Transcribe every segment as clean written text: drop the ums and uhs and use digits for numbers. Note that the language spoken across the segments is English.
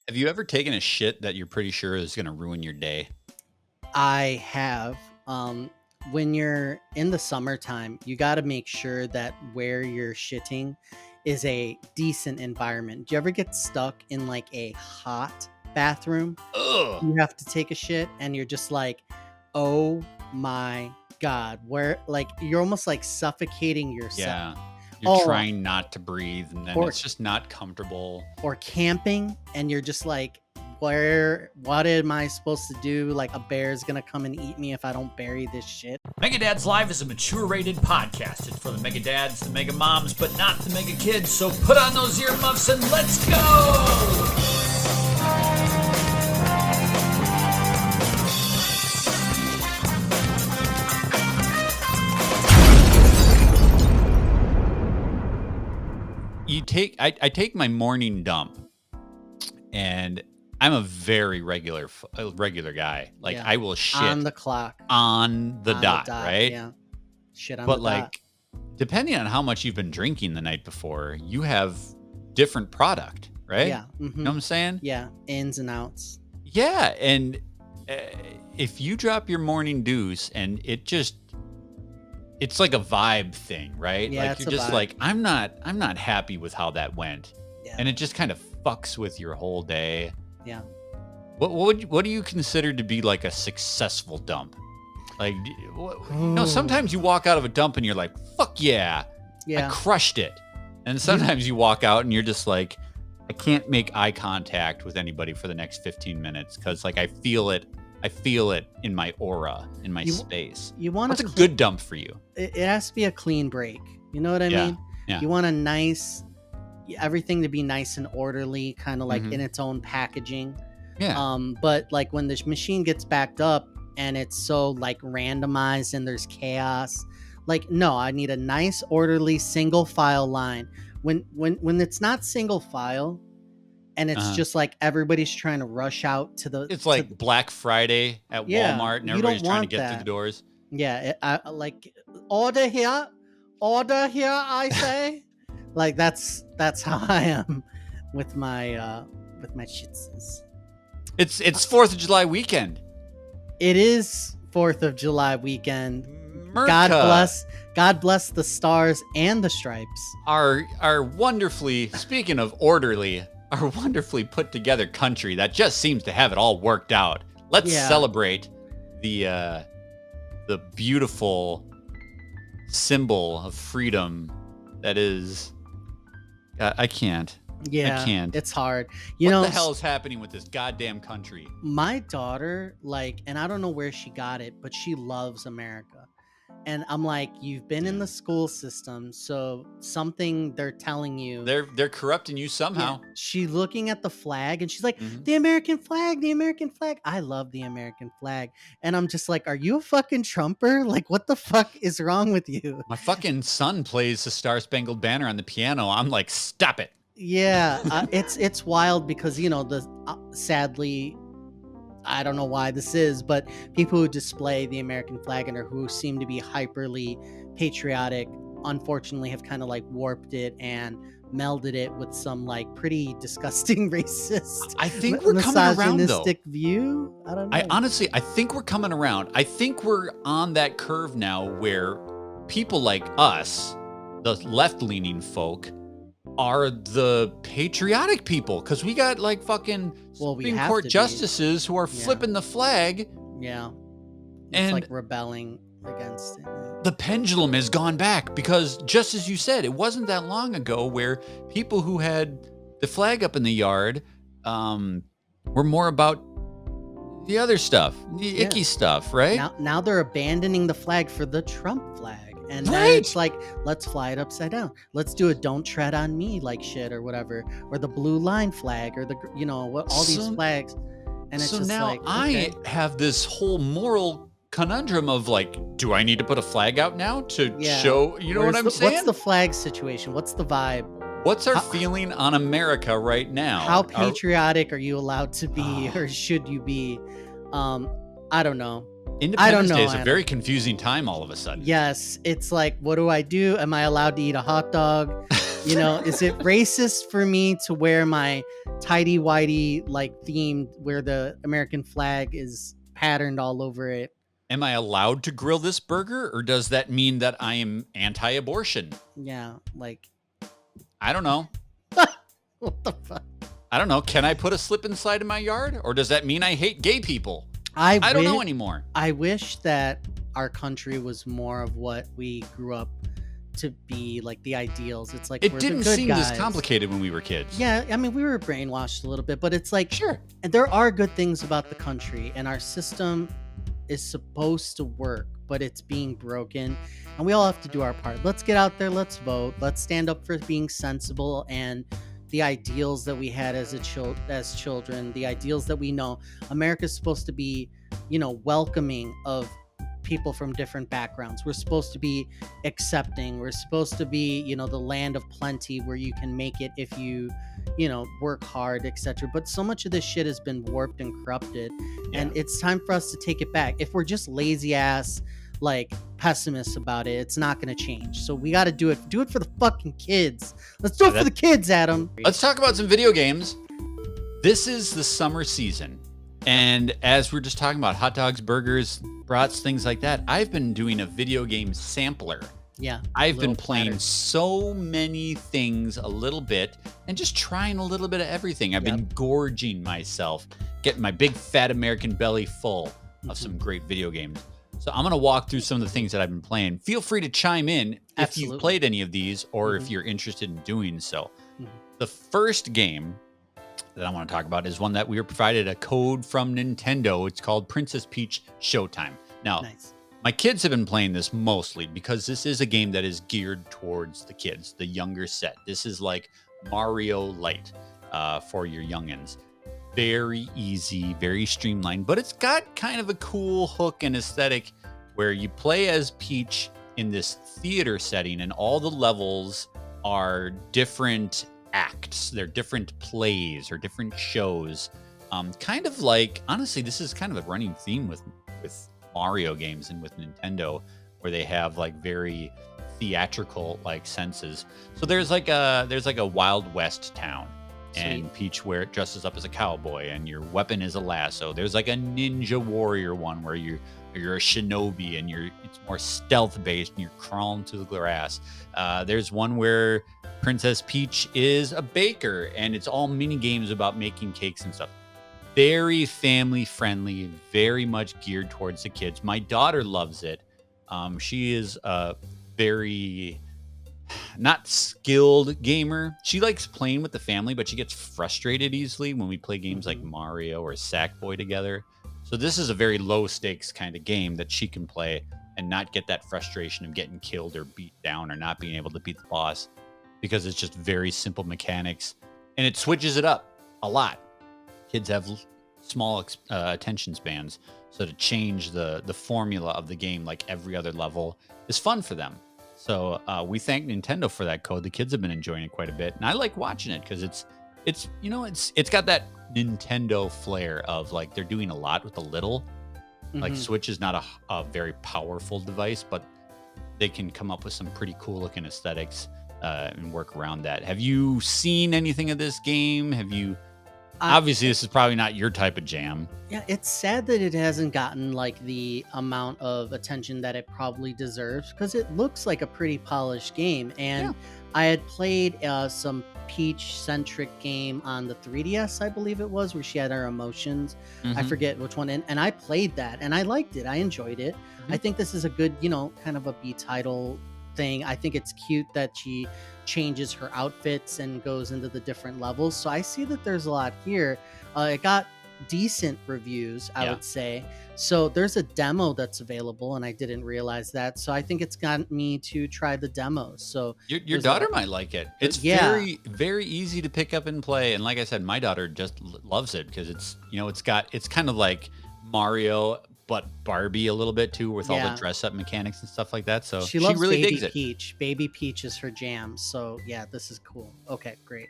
Have you ever taken a shit that you're pretty sure is going to ruin your day? I have. When you're in the summertime, you got to make sure that where you're shitting is a decent environment. Do you ever get stuck in like a hot bathroom? Ugh. You have to take a shit and you're just like, oh my God, where like you're almost like suffocating yourself. Yeah. You're Oh, trying not to breathe and then or it's just not comfortable. or camping and you're just like, what am I supposed to do? Like a bear's gonna come and eat me if I don't bury this shit. Mega Dads Live is a mature rated podcast. It's for the mega dads, the mega moms, but not the mega kids. So put on those earmuffs and let's go! I take my morning dump, and I'm a very regular guy. Like Yeah. I will shit On the clock. on the dot, right? Yeah. Shit on But the like, depending on how much you've been drinking the night before, you have different product, dot. right? Yeah. You know what I'm saying? Yeah. Ins and outs. Yeah, and uh, if you drop your morning deuce and it's like a vibe thing, right? Yeah, like it's you're a just vibe. like, I'm not happy with how that went. Yeah. And it just kind of fucks with your whole day. Yeah. What do you consider to be like a successful dump? Like, sometimes you walk out of a dump and you're like, fuck yeah, Yeah. I crushed it. And sometimes you walk out and you're just like, I can't make eye contact with anybody for the next 15 minutes because like I feel it in my aura, in my space. You want What's a good dump for you? It has to be a clean break. You know what I Yeah, mean? yeah. You want everything to be nice and orderly, kind of like Mhm. in its own packaging. Yeah. But like when the machine gets backed up and it's so like randomized and there's chaos, like no, I need a nice orderly single file line. When it's not single file and it's Uh-huh. just like everybody's trying to rush out to the It's like Black Friday at Yeah, Walmart and you everybody's don't trying to want get through that. the doors. Yeah, I like order here, I say. Like that's how I am with my shitses. It's 4th of July weekend. It is 4th of July weekend. Merca, God bless the stars and the stripes. our wonderfully, speaking of orderly, our wonderfully put together country that just seems to have it all worked out. Let's Yeah. celebrate the beautiful symbol of freedom that is. I can't. Yeah, I can't. it's hard. What the hell is happening with this goddamn country? My daughter, like, and I don't know where she got it, but she loves America. And I'm like, you've been in the school system, so something they're telling you. They're corrupting you somehow. Yeah, she's looking at the flag and she's like, Mhm. the American flag, the American flag. I love the American flag. And I'm just like, are you a fucking Trumper? Like, what the fuck is wrong with you? My fucking son plays the Star Spangled Banner on the piano. I'm like, stop it. Yeah, it's wild because, sadly, I don't know why this is, but people who display the American flag and who seem to be hyperly patriotic, unfortunately, have kind of like warped it and melded it with some like pretty disgusting racist. I think we're coming around, though. misogynistic view. I don't know. I think we're coming around. I think we're on that curve now where people like us, the left-leaning folk, are the patriotic people because we got like fucking Supreme have Court to be. justices who are Yeah. flipping the flag. Yeah, it's And like rebelling against it. the pendulum has gone back because just as you said, it wasn't that long ago where people who had the flag up in the yard were more about the other stuff, the icky stuff, right? Now they're abandoning the flag for the Trump flag. And then Right. it's like, let's fly it upside down. Let's do a "Don't tread on me" like shit or whatever, or the blue line flag, or all these So- flags. And it's so just now like, I okay. have this whole moral conundrum of like, do I need to put a flag out now to Yeah. show? You know what I'm saying? What's the flag situation? What's the vibe? What's our how- feeling on America right now? How Are- patriotic are you allowed to be, Oh. or should you be? I don't know. Independence know, Day is a Adam. very confusing time all of a sudden. Yes, it's like, what do I do? Am I allowed to eat a hot dog? You know, is it racist for me to wear my tidy whitey like themed where the American flag is patterned all over it? Am I allowed to grill this burger, or does that mean that I am anti-abortion? Yeah, like I don't know. what the fuck? I don't know. Can I put a slip inside in my yard, or does that mean I hate gay people? I don't know anymore. I wish that our country was more of what we grew up to be, like the ideals. It's like It we're the didn't good seem guys. this complicated when we were kids. Yeah, I mean, we were brainwashed a little bit, but it's like, Sure. and there are good things about the country, and our system is supposed to work, but it's being broken, and we all have to do our part. Let's get out there, let's vote, let's stand up for being sensible and the ideals that we had as children, the ideals that we know. America's supposed to be, you know, welcoming of people from different backgrounds. We're supposed to be accepting. We're supposed to be, you know, the land of plenty where you can make it if you, you know, work hard, etc. But so much of this shit has been warped and corrupted, and it's time for us to take it back. If we're just lazy ass, like pessimists about it, it's not going to change. So we got to do it. Do it for the fucking kids. Let's do it for the kids, Adam. Let's talk about some video games. This is the summer season. And as we're just talking about hot dogs, burgers, brats, things like that, I've been doing a video game sampler. Yeah. I've been playing so many things a little bit and just trying a little bit of everything. I've been gorging myself, getting my big fat American belly full of some great video games. So I'm going to walk through some of the things that I've been playing. Feel free to chime in if you've played any of these or if you're interested in doing so. The first game that I want to talk about is one that we were provided a code from Nintendo. It's called Princess Peach Showtime. Now, my kids have been playing this mostly because this is a game that is geared towards the kids, the younger set. This is like Mario Light for your youngins. Very easy, very streamlined, but it's got kind of a cool hook and aesthetic where you play as Peach in this theater setting, and all the levels are different acts. They're different plays or different shows. Kind of like, honestly, this is kind of a running theme with Mario games and with Nintendo, where they have like very theatrical like senses. So there's like a Wild West town. And Peach dresses up as a cowboy, and your weapon is a lasso. There's like a Ninja Warrior one where you're a shinobi, and it's more stealth based, and you're crawling through the grass. There's one where Princess Peach is a baker, and it's all mini games about making cakes and stuff. Very family friendly, very much geared towards the kids. My daughter loves it. She is a very not skilled gamer. She likes playing with the family, but she gets frustrated easily when we play games like Mario or Sackboy together. So this is a very low stakes kind of game that she can play and not get that frustration of getting killed or beat down or not being able to beat the boss, because it's just very simple mechanics, and it switches it up a lot. Kids have small attention spans, so to change the formula of the game like every other level is fun for them. So we thank Nintendo for that code. The kids have been enjoying it quite a bit, and I like watching it because it's got that Nintendo flair of like they're doing a lot with a little. Like Switch is not a very powerful device, but they can come up with some pretty cool looking aesthetics and work around that. Have you seen anything of this game? Obviously, this is probably not your type of jam. Yeah, it's sad that it hasn't gotten like the amount of attention that it probably deserves, because it looks like a pretty polished game. And I had played some Peach-centric game on the 3DS, I believe it was, where she had her emotions. I forget which one. And I played that, and I liked it. I enjoyed it. I think this is a good, kind of a B-title thing. I think it's cute that she changes her outfits and goes into the different levels. So I see that there's a lot here. It got decent reviews, I would say. So there's a demo that's available, and I didn't realize that. So I think it's got me to try the demos. So your daughter might like it. It's very, very easy to pick up and play. And like I said, my daughter just loves it because it's kind of like Mario, but Barbie a little bit too, with all the dress up mechanics and stuff like that. So she loves really Baby digs it. Peach. Baby Peach is her jam. So yeah, this is cool. Okay, great.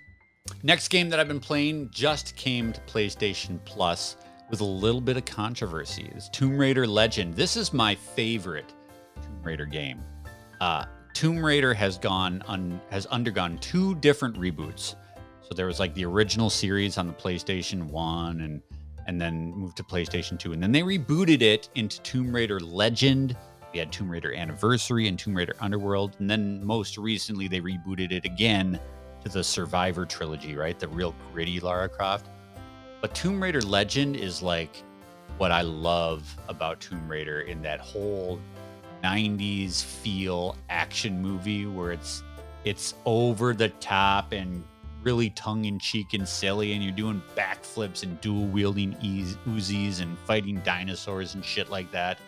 Next game that I've been playing just came to PlayStation Plus with a little bit of controversy. It's Tomb Raider Legend. This is my favorite Tomb Raider game. Tomb Raider has undergone 2 different reboots. So there was like the original series on the PlayStation 1 and then moved to PlayStation 2. And then they rebooted it into Tomb Raider Legend. We had Tomb Raider Anniversary and Tomb Raider Underworld. And then most recently, they rebooted it again to the Survivor trilogy, right? The real gritty Lara Croft. But Tomb Raider Legend is like what I love about Tomb Raider in that whole 90s feel action movie where it's over the top and really tongue-in-cheek and silly, and you're doing backflips and dual-wielding Uzis and fighting dinosaurs and shit like that.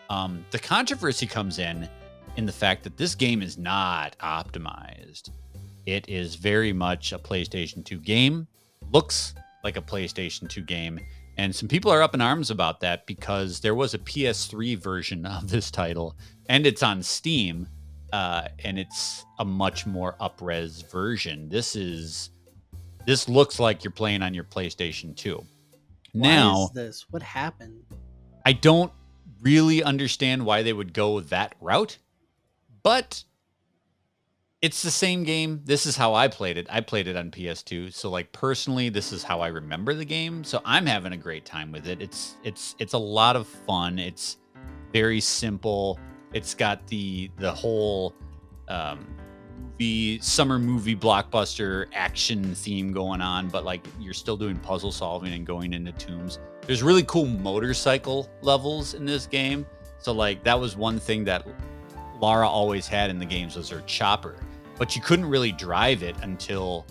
The controversy comes in the fact that this game is not optimized. It is very much a PlayStation 2 game, looks like a PlayStation 2 game, and some people are up in arms about that because there was a PS3 version of this title, and it's on Steam, and it's a much more up-res version. This looks like you're playing on your PlayStation 2. Why is this? What happened? I don't really understand why they would go that route, but it's the same game. This is how I played it. I played it on PS2. So like personally, this is how I remember the game. So I'm having a great time with it. It's a lot of fun. It's very simple. It's got the whole summer movie blockbuster action theme going on, but like you're still doing puzzle solving and going into tombs. There's really cool motorcycle levels in this game. So like that was one thing that Lara always had in the games was her chopper, but you couldn't really drive it until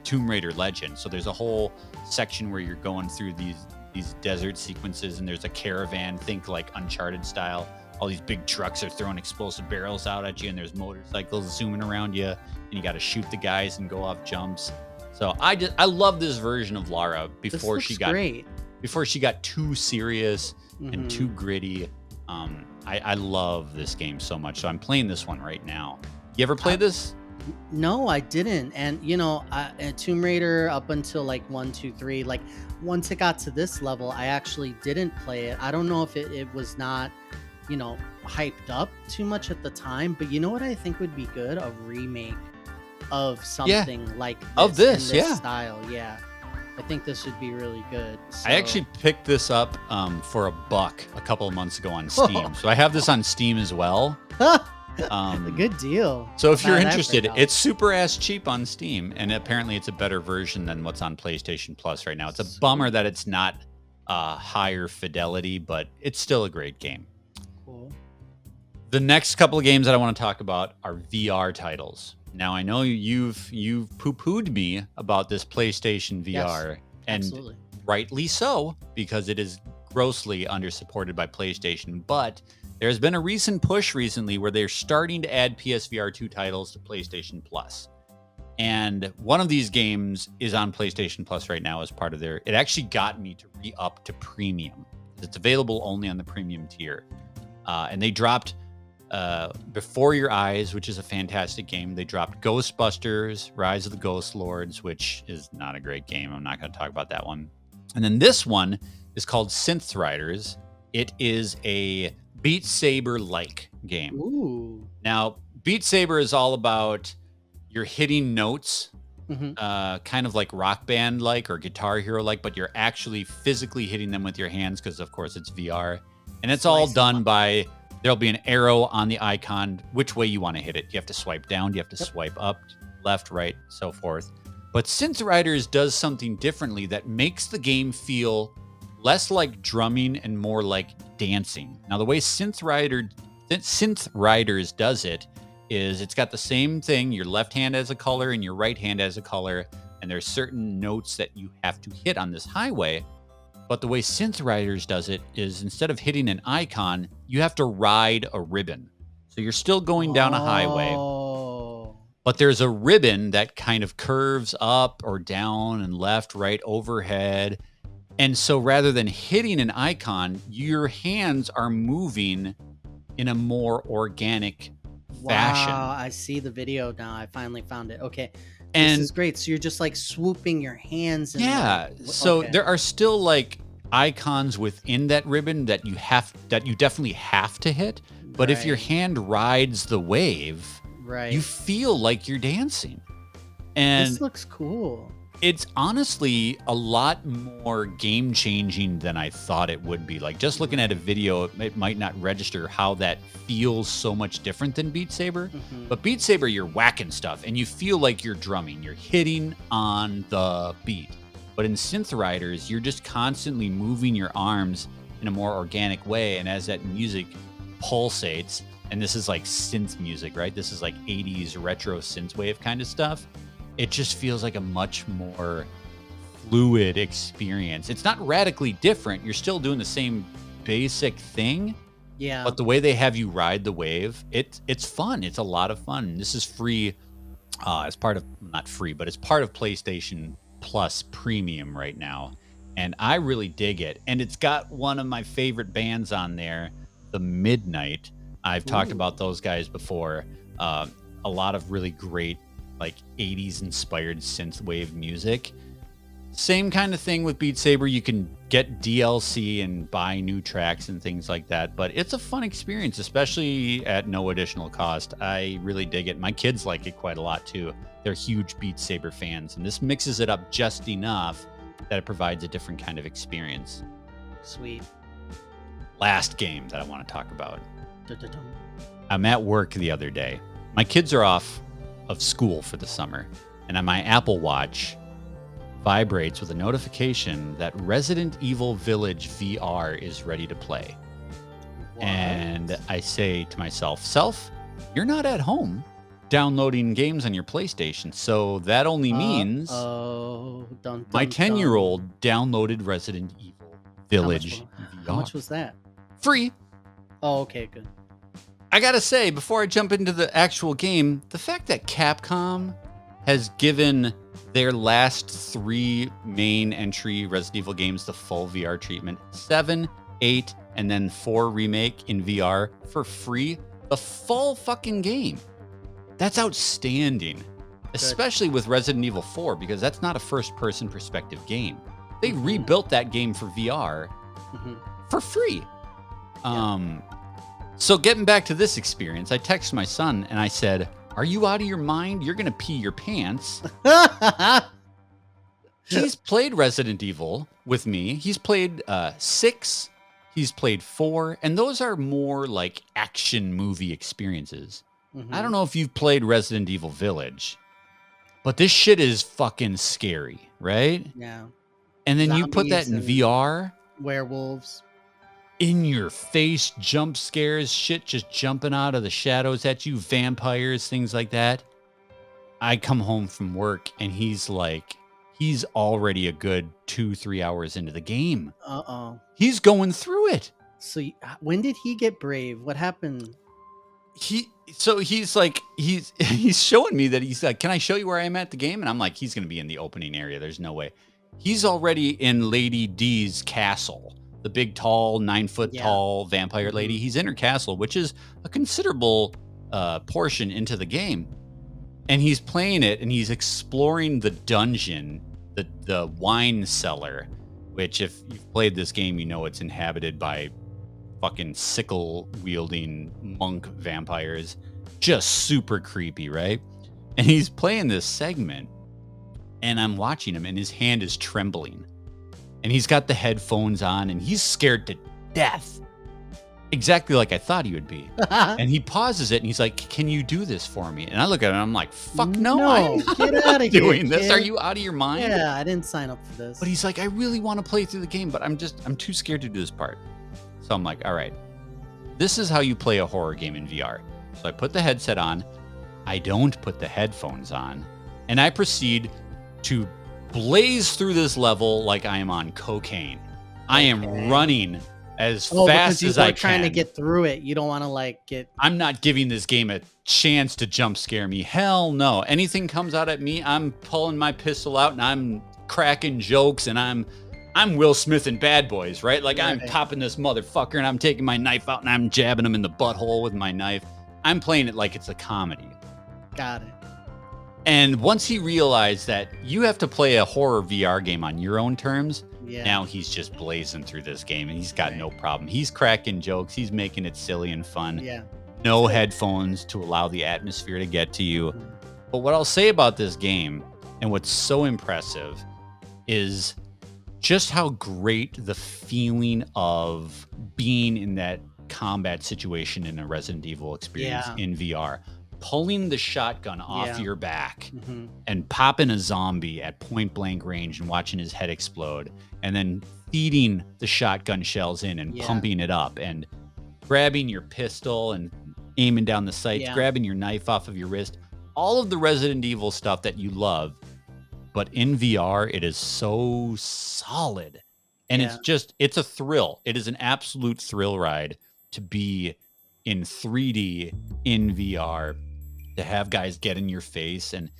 Tomb Raider Legend. So there's a whole section where you're going through these desert sequences, and there's a caravan, think like Uncharted style. All these big trucks are throwing explosive barrels out at you, and there's motorcycles zooming around you, and you got to shoot the guys and go off jumps. So I love this version of Lara before she got too serious and too gritty. I love this game so much. So I'm playing this one right now. You ever play this? No, I didn't. And Tomb Raider up until like 1, 2, 3, like once it got to this level, I actually didn't play it. I don't know if it was not, hyped up too much at the time, but you know what I think would be good? A remake of something like this, in this style. Yeah. I think this would be really good. So. I actually picked this up for $1 a couple of months ago on Steam. So I have this on Steam as well. A good deal. So if you're interested, it's super ass cheap on Steam, and apparently it's a better version than what's on PlayStation Plus right now. It's a bummer that it's not higher fidelity, but it's still a great game. Cool. The next couple of games that I want to talk about are VR titles. Now I know you've poo-pooed me about this PlayStation VR, yes, and absolutely. Rightly so, because it is grossly undersupported by PlayStation, but there's been a recent push recently where they're starting to add PSVR 2 titles to PlayStation Plus. And one of these games is on PlayStation Plus right now as part of it actually got me to re-up to premium. It's available only on the premium tier. And they dropped Before Your Eyes, which is a fantastic game. They dropped Ghostbusters, Rise of the Ghost Lords, which is not a great game. I'm not going to talk about that one. And then this one is called Synth Riders. It is a Beat Saber-like game. Ooh. Now, Beat Saber is all about you're hitting notes, kind of like Rock Band-like or Guitar Hero-like, but you're actually physically hitting them with your hands because, of course, it's VR. And it's all done by, there'll be an arrow on the icon, which way you want to hit it. You have to swipe down, you have to swipe up, left, right, so forth. But Synth Riders does something differently that makes the game feel less like drumming and more like dancing. Now, the way Synth Riders does it is it's got the same thing. Your left hand has a color and your right hand has a color, and there's certain notes that you have to hit on this highway. But the way Synth Riders does it is instead of hitting an icon, you have to ride a ribbon. So you're still going down a highway, but there's a ribbon that kind of curves up or down and left, right, overhead. And so rather than hitting an icon, your hands are moving in a more organic fashion. Wow, I see the video now. I finally found it. Okay. And this is great. So you're just like swooping your hands. So there are still like icons within that ribbon that you definitely have to hit. But if your hand rides the wave, Right. you feel like you're dancing. And This looks cool. it's honestly a lot more game changing than I thought it would be. Like just looking at a video, it might not register how that feels so much different than Beat Saber. Mhm. But Beat Saber, you're whacking stuff and you feel like you're drumming. You're hitting on the beat. But in Synth Riders, you're just constantly moving your arms in a more organic way. And as that music pulsates, and this is like synth music, right? This is like 80s retro synthwave kind of stuff. It just feels like a much more fluid experience. It's not radically different. You're still doing the same basic thing, Yeah. but the way they have you ride the wave, it's fun. It's a lot of fun. This is free as part of, not free, but it's part of PlayStation Plus Premium right now. And I really dig it. And it's got one of my favorite bands on there, The Midnight. I've talked about those guys before. A lot of really great like 80s inspired synthwave music. Same kind of thing with Beat Saber. You can get DLC and buy new tracks and things like that, but it's a fun experience, especially at no additional cost. I really dig it. My kids like it quite a lot too. They're huge Beat Saber fans, and this mixes it up just enough that it provides a different kind of experience. Sweet. Last game that I want to talk about. Dun-dun-dun. I'm at work the other day. My kids are off of school for the summer, and on my Apple Watch vibrates with a notification that Resident Evil Village VR is ready to play. What? And I say to myself, Self, you're not at home downloading games on your PlayStation, so that only means my 10-year-old downloaded Resident Evil Village VR. How much was that? Free. Oh, okay, good. I gotta say, before I jump into the actual game, the fact that Capcom has given their last 3 main entry Resident Evil games the full VR treatment, 7, 8, and then 4 remake in VR for free, the full fucking game. That's outstanding, especially with Resident Evil 4, because that's not a first-person perspective game. They rebuilt that game for VR for free. So getting back to this experience, I texted my son and I said, "Are you out of your mind? You're going to pee your pants." He's played Resident Evil with me. He's played 6. He's played 4. And those are more like action movie experiences. I don't know if you've played Resident Evil Village, but this shit is fucking scary, right? Yeah. And then you put that Zombies in and VR. Werewolves. In your face, jump scares, shit just jumping out of the shadows at you, vampires, things like that. I come home from work and he's already a good 2-3 hours into the game. Uh-oh. He's going through it. So when did he get brave? What happened? He's showing me that he's like, "Can I show you where I'm at the game?" And I'm like, he's going to be in the opening area. There's no way. He's already in Lady D's castle. The big, tall, 9-foot tall vampire lady. He's in her castle, which is a considerable portion into the game. And he's playing it, and he's exploring the dungeon, the wine cellar, which if you've played this game, you know it's inhabited by fucking sickle-wielding monk vampires. Just super creepy, right? And he's playing this segment, and I'm watching him, and his hand is trembling. And he's got the headphones on, and he's scared to death. Exactly like I thought he would be. And he pauses it, and he's like, "Can you do this for me?" And I look at him, and I'm like, "Fuck no, I'm not get out of doing here, this. kid. Are you out of your mind?" Yeah, I didn't sign up for this. But he's like, "I really want to play through the game, but I'm too scared to do this part." So I'm like, "All right, this is how you play a horror game in VR." So I put the headset on. I don't put the headphones on. And I proceed to blaze through this level like I am on cocaine. I am running as fast as I can. Trying to get through it. You don't want to get. I'm not giving this game a chance to jump scare me. Hell no. Anything comes out at me, I'm pulling my pistol out and I'm cracking jokes, and I'm Will Smith in Bad Boys, right? Like I'm popping this motherfucker and I'm taking my knife out and I'm jabbing him in the butthole with my knife. I'm playing it like it's a comedy. Got it. And once he realized that you have to play a horror VR game on your own terms, now he's just blazing through this game and he's got no problem. He's cracking jokes. He's making it silly and fun. Yeah. no headphones to allow the atmosphere to get to you. But what I'll say about this game, and what's so impressive, is just how great the feeling of being in that combat situation in a Resident Evil experience in VR. Pulling the shotgun off your back and popping a zombie at point blank range and watching his head explode, and then feeding the shotgun shells in and pumping it up, and grabbing your pistol and aiming down the sights, grabbing your knife off of your wrist, all of the Resident Evil stuff that you love. But in VR, it is so solid. And it's a thrill. It is an absolute thrill ride to be in 3D in VR, to have guys get in your face. And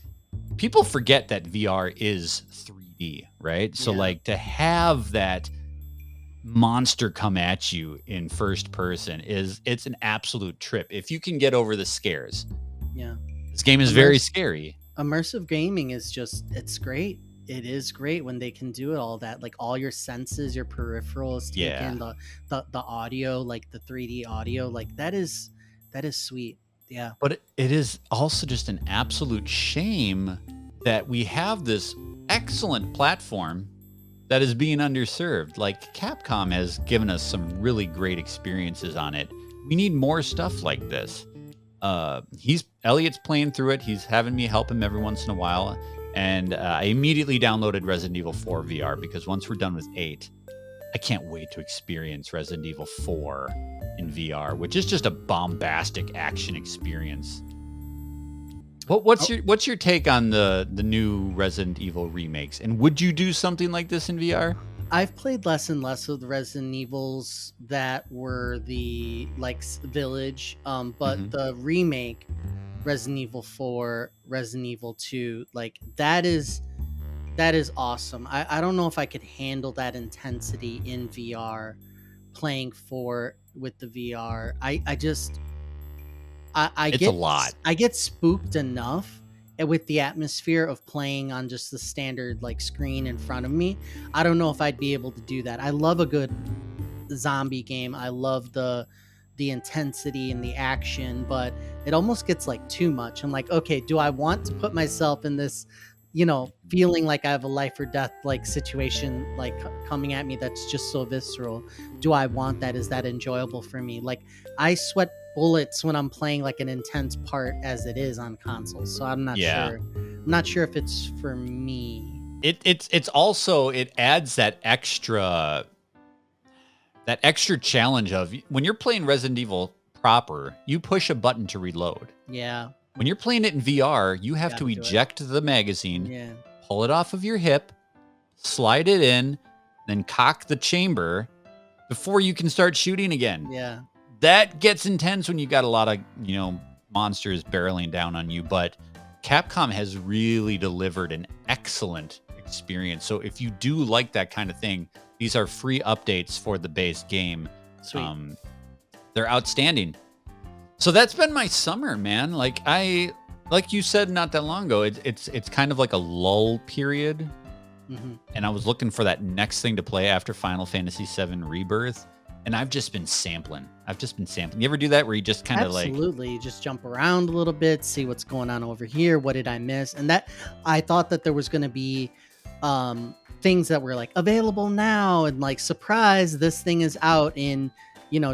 people forget that VR is 3D, right? So like to have that monster come at you in first person it's an absolute trip. If you can get over the scares. Yeah. This game is very scary. Immersive gaming is it's great. It is great when they can do it, all that, like all your senses, your peripherals, take in the audio, like the 3D audio, like that is sweet. Yeah. But it is also just an absolute shame that we have this excellent platform that is being underserved. Like Capcom has given us some really great experiences on it. We need more stuff like this. Elliot's playing through it. He's having me help him every once in a while. And I immediately downloaded Resident Evil 4 VR because once we're done with 8, I can't wait to experience Resident Evil 4 in VR, which is just a bombastic action experience. What's your take on the new Resident Evil remakes? And would you do something like this in VR? I've played less and less of the Resident Evils that were the Village, but the remake, Resident Evil 4, Resident Evil 2, like that is awesome. I don't know if I could handle that intensity in VR, playing 4 with the VR. It's a lot. I get spooked enough with the atmosphere of playing on just the standard screen in front of me. I don't know if I'd be able to do that. I love a good zombie game. I love the intensity and the action, but it almost gets too much. I'm like, okay, do I want to put myself in this, feeling like I have a life or death situation coming at me that's just so visceral? Do I want that? Is that enjoyable for me? I sweat bullets when I'm playing an intense part as it is on consoles. So I'm not sure. I'm not sure if it's for me. It's also, it adds that extra challenge of when you're playing Resident Evil proper, you push a button to reload. Yeah. When you're playing it in VR, you have to eject the magazine, pull it off of your hip, slide it in, then cock the chamber before you can start shooting again. Yeah. That gets intense when you got a lot of, monsters barreling down on you, but Capcom has really delivered an excellent experience. So if you do like that kind of thing, these are free updates for the base game. Sweet. They're outstanding. So that's been my summer, man. Like you said not that long ago, it's kind of like a lull period. Mm-hmm. And I was looking for that next thing to play after Final Fantasy VII Rebirth. And I've just been sampling. You ever do that where you just kind of Absolutely. You just jump around a little bit, see what's going on over here. What did I miss? And that I thought that there was going to be things that were available now and surprise, this thing is out in,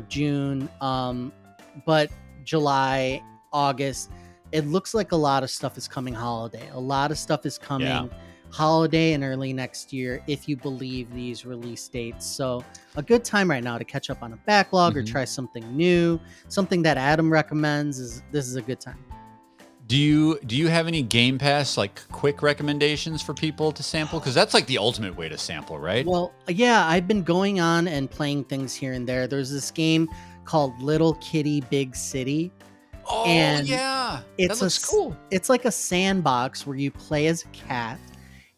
June. But July, August, it looks like a lot of stuff is coming holiday. A lot of stuff is coming holiday and early next year, if you believe these release dates. So a good time right now to catch up on a backlog or try something new, something that Adam recommends. This is a good time. Do you have any Game Pass quick recommendations for people to sample? Because that's the ultimate way to sample, right? Well, yeah, I've been going on and playing things here and there. There's this game called Little Kitty Big City. Oh, and yeah. That looks cool. It's like a sandbox where you play as a cat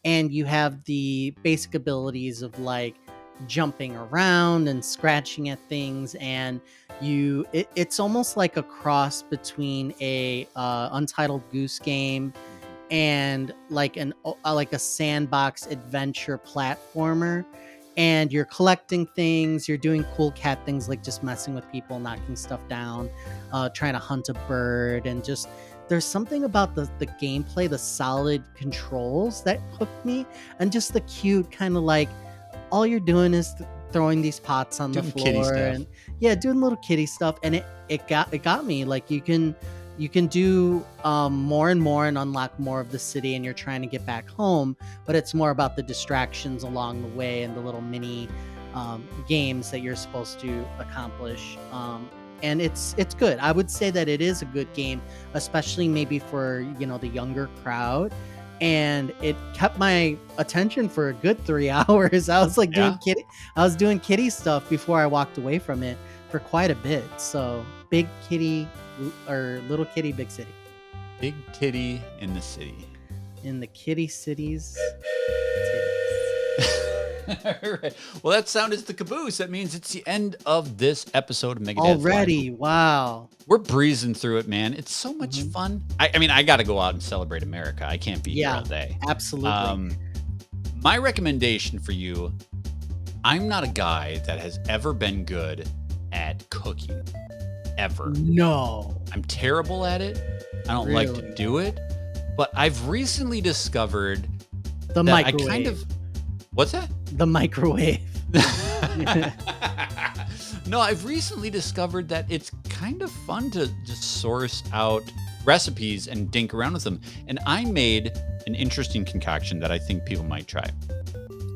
and you have the basic abilities of jumping around and scratching at things, and it's almost like a cross between a Untitled Goose Game and a sandbox adventure platformer. and you're collecting things, you're doing cool cat things like just messing with people, knocking stuff down, trying to hunt a bird, and just there's something about the gameplay, the solid controls that hooked me, and just the cute kind of like all you're doing is throwing these pots on Doing the kitty floor stuff. and doing little kitty stuff, and it got me. Like you can do more and more and unlock more of the city, and you're trying to get back home, but it's more about the distractions along the way and the little mini games that you're supposed to accomplish. And it's good. I would say that it is a good game, especially maybe for the younger crowd. And it kept my attention for a good 3 hours. I was like doing kitty stuff before I walked away from it for quite a bit. So big kitty or little kitty, big city. Big titty in the city. In the kitty cities. All right. Well, that sound is the caboose. That means it's the end of this episode of Mega Dad's Already. Live. Wow. We're breezing through it, man. It's so much fun. I mean, I got to go out and celebrate America. I can't be here all day. Absolutely. My recommendation for you, I'm not a guy that has ever been good at cooking. Ever. No. I'm terrible at it. I don't like to do it. But I've recently discovered The that microwave. I kind of... What's that? The microwave. No, I've recently discovered that it's kind of fun to just source out recipes and dink around with them. And I made an interesting concoction that I think people might try.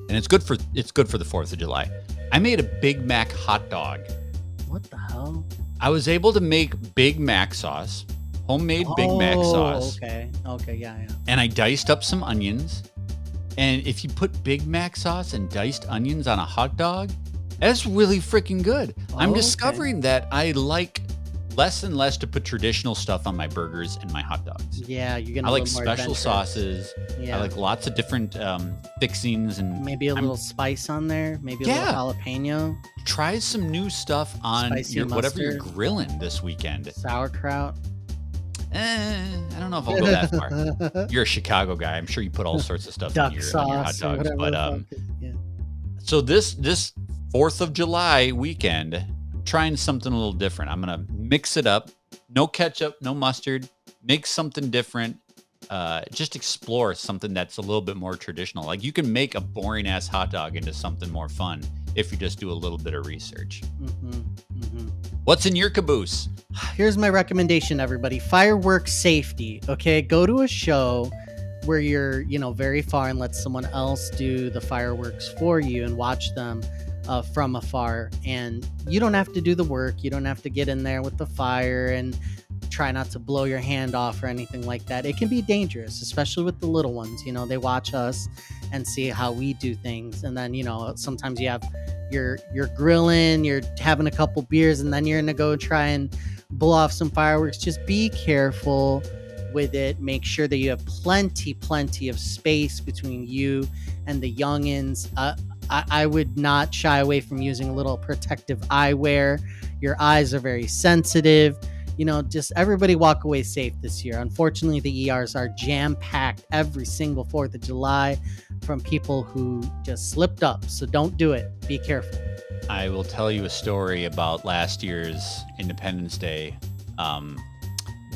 And it's good for the 4th of July. I made a Big Mac hot dog. What the hell? I was able to make Big Mac sauce, homemade Big Mac sauce. Okay, yeah. And I diced up some onions. And if you put Big Mac sauce and diced onions on a hot dog, that's really freaking good. I'm discovering that I like less and less to put traditional stuff on my burgers and my hot dogs. Yeah, you're gonna. I like special sauces. Yeah. I like lots of different fixings and maybe a little spice on there. Maybe a little jalapeno. Try some new stuff on whatever you're grilling this weekend. Sauerkraut. I don't know if I'll go that far. You're a Chicago guy. I'm sure you put all sorts of stuff on your hot dogs. But so this 4th of July weekend, I'm trying something a little different. I'm gonna mix it up. No ketchup, no mustard. Make something different. Just explore something that's a little bit more traditional. Like you can make a boring ass hot dog into something more fun if you just do a little bit of research. What's in your caboose? Here's my recommendation, everybody. Fireworks safety. Okay, go to a show where you're, very far and let someone else do the fireworks for you and watch them from afar. And you don't have to do the work. You don't have to get in there with the fire and try not to blow your hand off or anything like that. It can be dangerous, especially with the little ones. They watch us and see how we do things. And then, sometimes you have you're grilling, you're having a couple beers, and then you're gonna go try and blow off some fireworks. Just be careful with it. Make sure that you have plenty of space between you and the youngins. I would not shy away from using a little protective eyewear. Your eyes are very sensitive. Just everybody walk away safe this year. Unfortunately, the ERs are jam-packed every single 4th of July from people who just slipped up. So don't do it. Be careful. I will tell you a story about last year's Independence Day.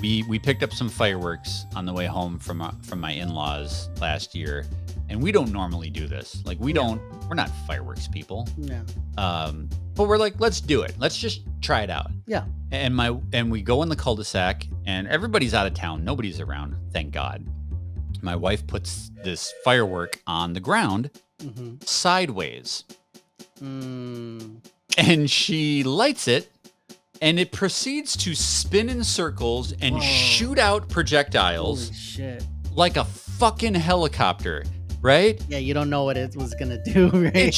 We picked up some fireworks on the way home from my in-laws last year, and we don't normally do this. Like we're not fireworks people. Yeah. But we're like, let's do it. Let's just try it out. Yeah. And we go in the cul-de-sac, and everybody's out of town. Nobody's around, thank God. My wife puts this firework on the ground sideways. And she lights it, and it proceeds to spin in circles and shoot out projectiles. Holy shit. Like a fucking helicopter, right? Yeah, you don't know what it was gonna do, right?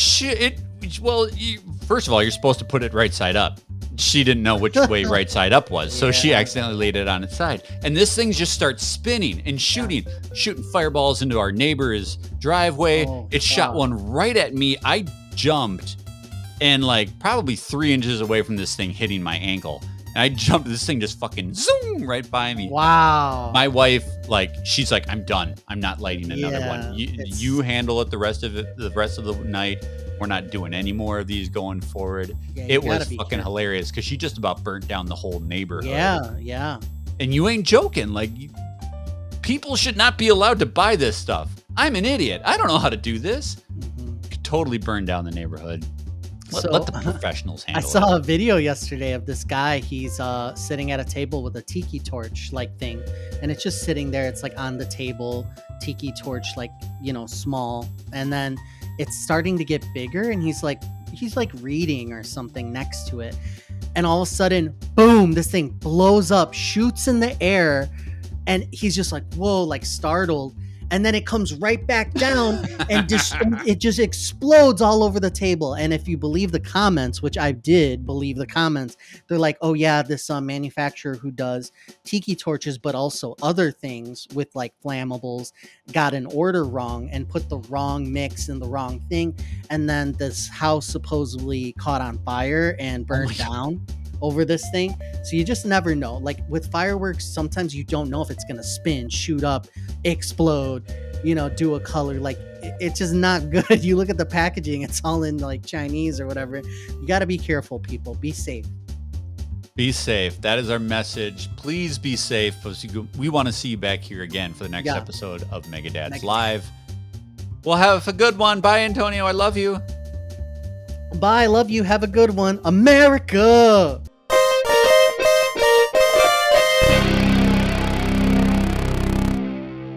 First of all, you're supposed to put it right side up. She didn't know which way right side up was, so she accidentally laid it on its side. And this thing just starts spinning and shooting fireballs into our neighbor's driveway. It shot one right at me. I jumped and probably 3 inches away from this thing hitting my ankle. And I jumped, this thing just fucking zoom right by me. Wow. My wife, she's like, I'm done. I'm not lighting another one. You handle it the rest of the night. we're not doing any more of these going forward. Yeah, you It was gotta be fucking careful. hilarious because she just about burnt down the whole neighborhood. Yeah. And you ain't joking. Like, people should not be allowed to buy this stuff. I'm an idiot. I don't know how to do this. Could totally burn down the neighborhood. Let the professionals handle I it. saw a video yesterday of this guy. He's sitting at a table with a tiki torch like thing, and it's just sitting there. It's like on the table, tiki torch, like, you know, small, and then it's starting to get bigger, and he's like reading or something next to it, and all of a sudden, boom! This thing blows up, shoots in the air, and he's just like, whoa, like startled. And then it comes right back down and it just explodes all over the table. And if you believe the comments, which I did believe the comments, they're like, oh yeah, this manufacturer who does tiki torches, but also other things with like flammables, got an order wrong and put the wrong mix in the wrong thing. And then this house supposedly caught on fire and burned down over this thing. So you just never know. Like with fireworks, sometimes you don't know if it's going to spin, shoot up, explode, you know, do a color. Like it's just not good. You look at the packaging, it's all in like Chinese or whatever. You got to be careful, people. Be safe. Be safe. That is our message. Please be safe. We want to see you back here again for the next episode of Mega Dads Live. We'll have a good one. Bye, Antonio. I love you. Bye. Love you. Have a good one. America.